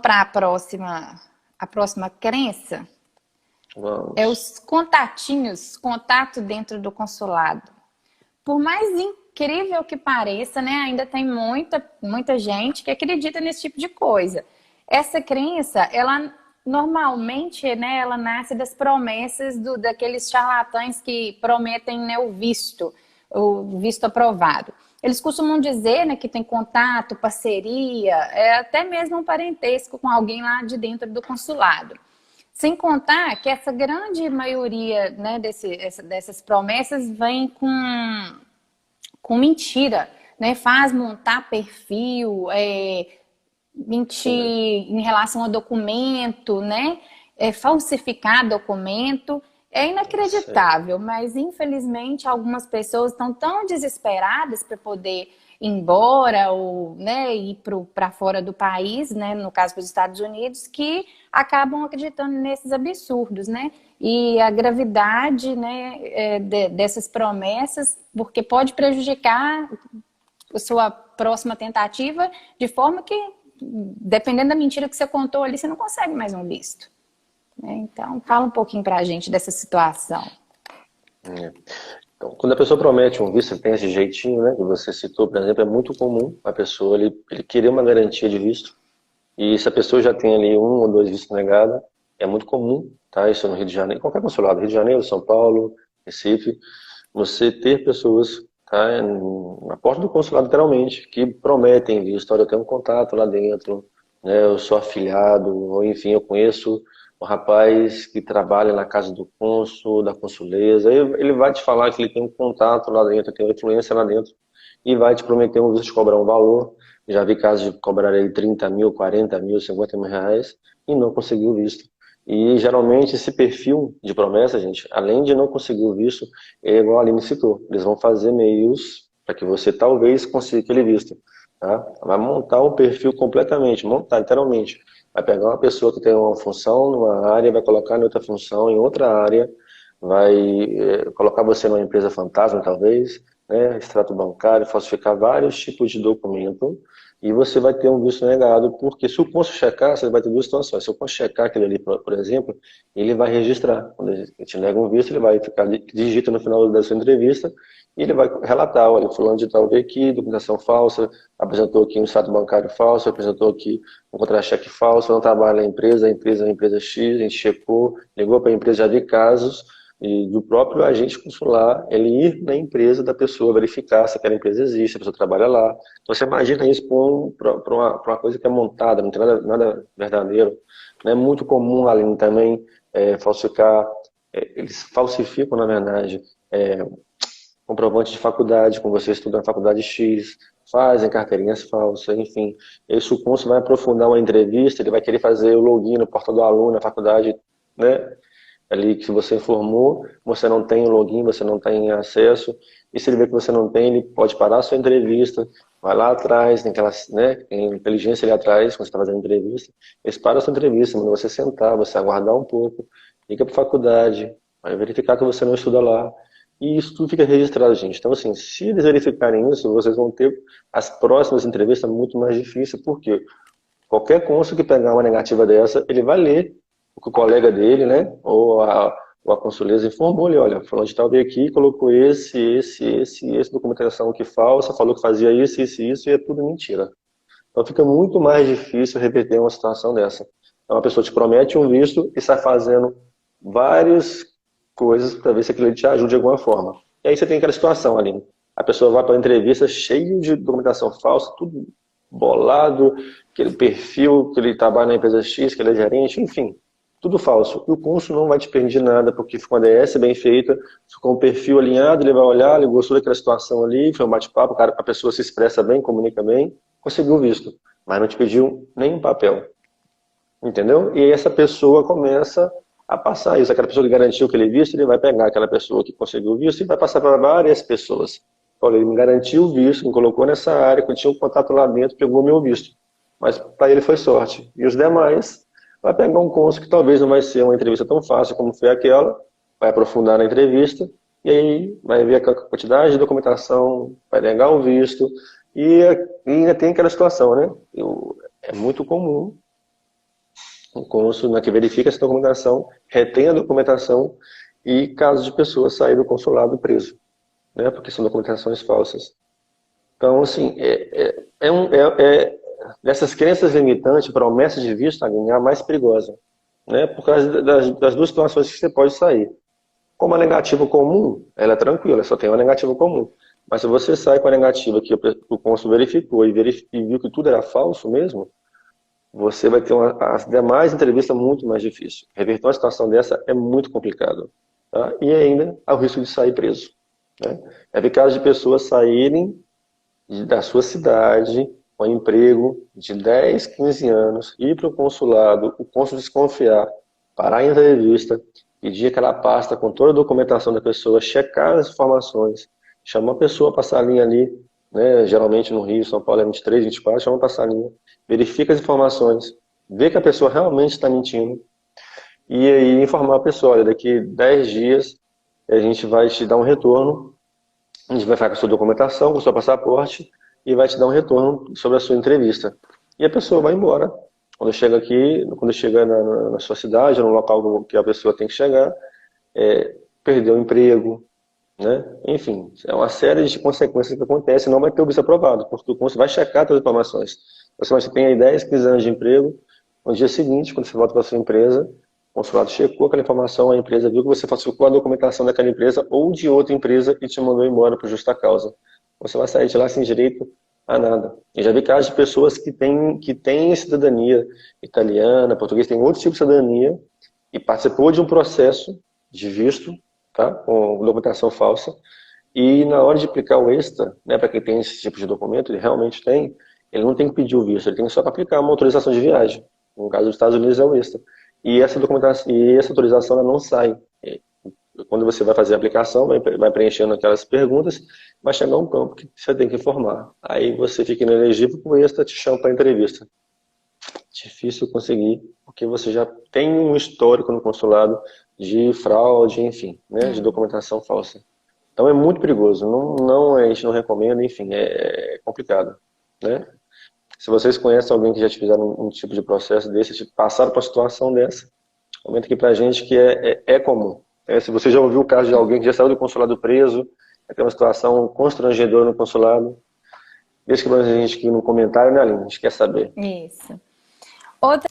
para a próxima crença? Vamos. É os contatinhos, contato dentro do consulado. Por mais incrível que pareça, né, ainda tem muita gente que acredita nesse tipo de coisa. Essa crença, ela normalmente, né, ela nasce das promessas daqueles charlatães que prometem, né, o visto aprovado. Eles costumam dizer, né, que tem contato, parceria, até mesmo um parentesco com alguém lá de dentro do consulado. Sem contar que essa grande maioria, né, dessas promessas vem com mentira, né? Faz montar perfil, mentir em relação a documento, né? Falsificar documento. É inacreditável, mas infelizmente algumas pessoas estão tão desesperadas para poder ir embora ou, né, ir para fora do país, né, no caso para os Estados Unidos, que acabam acreditando nesses absurdos, né? E a gravidade, né, dessas promessas, porque pode prejudicar a sua próxima tentativa, de forma que, dependendo da mentira que você contou ali, você não consegue mais um visto. Então, fala um pouquinho para a gente dessa situação. Então, quando a pessoa promete um visto, tem esse jeitinho, né, que você citou, por exemplo, é muito comum a pessoa ele querer uma garantia de visto, e se a pessoa já tem ali 1 ou 2 vistos negados, é muito comum, tá? Isso no Rio de Janeiro, qualquer consulado, Rio de Janeiro, São Paulo, Recife, você ter pessoas, tá, na porta do consulado, literalmente, que prometem visto. Olha, eu tenho um contato lá dentro, né, eu sou afiliado, ou enfim, eu conheço o rapaz que trabalha na casa do cônsul, da consuleza, ele vai te falar que ele tem um contato lá dentro, tem uma influência lá dentro, e vai te prometer um visto, te cobrar um valor. Já vi casos de cobrar aí 30 mil, 40 mil, 50 mil reais, e não conseguiu visto. E geralmente esse perfil de promessa, gente, além de não conseguir o visto, é igual a Aline citou, eles vão fazer meios para que você talvez consiga aquele visto. Tá? Vai montar um perfil completamente, montar literalmente. Vai pegar uma pessoa que tem uma função numa área, vai colocar em outra função, em outra área, vai colocar você numa empresa fantasma, talvez, né, extrato bancário, falsificar vários tipos de documento, e você vai ter um visto negado, porque se o cônsul checar, você vai ter 2 situações. Se o cônsul checar aquele ali, por exemplo, ele vai registrar. Quando ele te nega um visto, ele vai ficar, digita no final da sua entrevista, e ele vai relatar, olha, fulano de tal veio aqui, documentação falsa, apresentou aqui um extrato bancário falso, apresentou aqui um contra-cheque falso, não trabalha na empresa, a empresa é uma empresa X, a gente checou, ligou para a empresa, já vi casos, e do próprio agente consular, ele ir na empresa da pessoa, verificar se aquela empresa existe, se a pessoa trabalha lá. Então, você imagina isso para uma coisa que é montada, não tem nada verdadeiro. Não é muito comum, Aline, também falsificar, eles falsificam, na verdade, comprovante de faculdade, como você estuda na faculdade X, fazem carteirinhas falsas, enfim. Esse o cônsul vai aprofundar uma entrevista, ele vai querer fazer o login no portal do aluno, na faculdade, né? Ali que você informou, você não tem o login, você não tem acesso, e se ele vê que você não tem, ele pode parar a sua entrevista, vai lá atrás, tem aquela, né, tem inteligência ali atrás, quando você está fazendo entrevista, eles param a sua entrevista, mandam você sentar, você aguardar um pouco, liga para a faculdade, vai verificar que você não estuda lá, e isso tudo fica registrado, gente. Então, assim, se eles verificarem isso, vocês vão ter as próximas entrevistas muito mais difíceis, porque qualquer cônsul que pegar uma negativa dessa, ele vai ler o que o colega dele, né, ou a consuleza informou ele, olha, fulano de tal veio aqui, colocou esse documentação aqui falsa, falou que fazia isso, e é tudo mentira. Então fica muito mais difícil reverter uma situação dessa. Então a pessoa te promete um visto e sai fazendo várias coisas para ver se aquilo te ajude de alguma forma. E aí você tem aquela situação ali, a pessoa vai para a entrevista cheio de documentação falsa, tudo bolado, aquele perfil que ele trabalha na empresa X, que ele é gerente, enfim, tudo falso. E o cônsul não vai te perder nada, porque ficou uma DS bem feita, ficou um perfil alinhado, ele vai olhar, ele gostou daquela situação ali, foi um bate-papo, a pessoa se expressa bem, comunica bem, conseguiu o visto, mas não te pediu nenhum papel. Entendeu? E aí essa pessoa começa a passar isso. Aquela pessoa que garantiu aquele visto, ele vai pegar aquela pessoa que conseguiu o visto e vai passar para várias pessoas. Olha, ele me garantiu o visto, me colocou nessa área, que eu tinha um contato lá dentro, pegou o meu visto. Mas para ele foi sorte. E os demais vai pegar um cônsul que talvez não vai ser uma entrevista tão fácil como foi aquela, vai aprofundar na entrevista, e aí vai ver a quantidade de documentação, vai negar o visto, e ainda tem aquela situação, né? É muito comum O cônsul, né, que verifica essa documentação, retém a documentação e caso de pessoa sair do consulado preso, né, porque são documentações falsas. Então, assim, dessas crenças limitantes, promessa de visto, Aline, é a mais perigosa, né, por causa das duas situações que você pode sair. Como a negativa comum, ela é tranquila, só tem uma negativa comum. Mas se você sai com a negativa que o cônsul verificou e viu que tudo era falso mesmo, você vai ter as demais entrevistas muito mais difíceis. Reverter uma situação dessa é muito complicado. Tá? E ainda há o risco de sair preso. Né? É caso de pessoas saírem da sua cidade com emprego de 10, 15 anos, ir para o consulado, o cônsul desconfiar, parar a entrevista, pedir aquela pasta com toda a documentação da pessoa, checar as informações, chamar a pessoa para a salinha ali, né? Geralmente no Rio, São Paulo é 23, 24, chama para a salinha, verifica as informações, vê que a pessoa realmente está mentindo, e aí informar a pessoa, olha, daqui 10 dias a gente vai te dar um retorno, a gente vai ficar com a sua documentação, com o seu passaporte, e vai te dar um retorno sobre a sua entrevista. E a pessoa vai embora. Quando chega aqui, quando chega na sua cidade, no local que a pessoa tem que chegar, perdeu o emprego, né? Enfim, é uma série de consequências que acontecem, não vai ter o visto aprovado, porque o cônsul vai checar todas as informações. Você tem aí 10, 15 anos de emprego, no dia seguinte, quando você volta para a sua empresa, o consulado checou aquela informação, a empresa viu que você falsificou a documentação daquela empresa ou de outra empresa e te mandou embora por justa causa. Você vai sair de lá sem direito a nada. Eu já vi casos de pessoas que têm cidadania italiana, português, tem outro tipo de cidadania e participou de um processo de visto, tá? Com documentação falsa, e na hora de aplicar o ESTA, né, para quem tem esse tipo de documento, ele realmente tem, ele não tem que pedir o visto, ele tem só que aplicar uma autorização de viagem. No caso dos Estados Unidos é o ESTA. E essa documentação, e essa autorização ela não sai. Quando você vai fazer a aplicação, vai preenchendo aquelas perguntas, vai chegar um campo que você tem que informar. Aí você fica inelegível com o ESTA, te chama para entrevista. Difícil conseguir, porque você já tem um histórico no consulado de fraude, enfim, né, de documentação falsa. Então é muito perigoso, a gente não recomenda, enfim, é complicado, né? Se vocês conhecem alguém que já fizeram um tipo de processo desse, passaram por uma situação dessa, comenta aqui pra gente que é comum. Se você já ouviu o caso de alguém que já saiu do consulado preso, tem uma situação constrangedora no consulado, deixa que a gente aqui no comentário, né, Aline? A gente quer saber. Isso. Outra